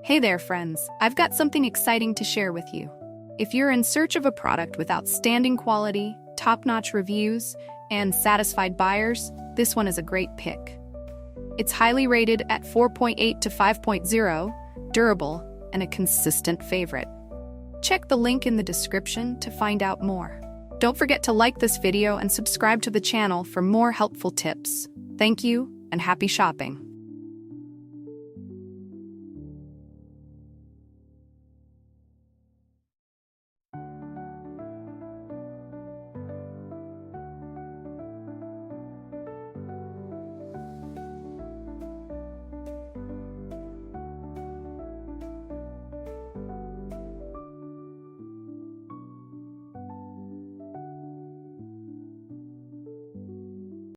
Hey there, friends. I've got something exciting to share with you. If you're in search of a product with outstanding quality, top-notch reviews, and satisfied buyers, this one is a great pick. It's highly rated at 4.8 to 5.0, durable, and a consistent favorite. Check the link in the description to find out more. Don't forget to like this video and subscribe to the channel for more helpful tips. Thank you, and happy shopping.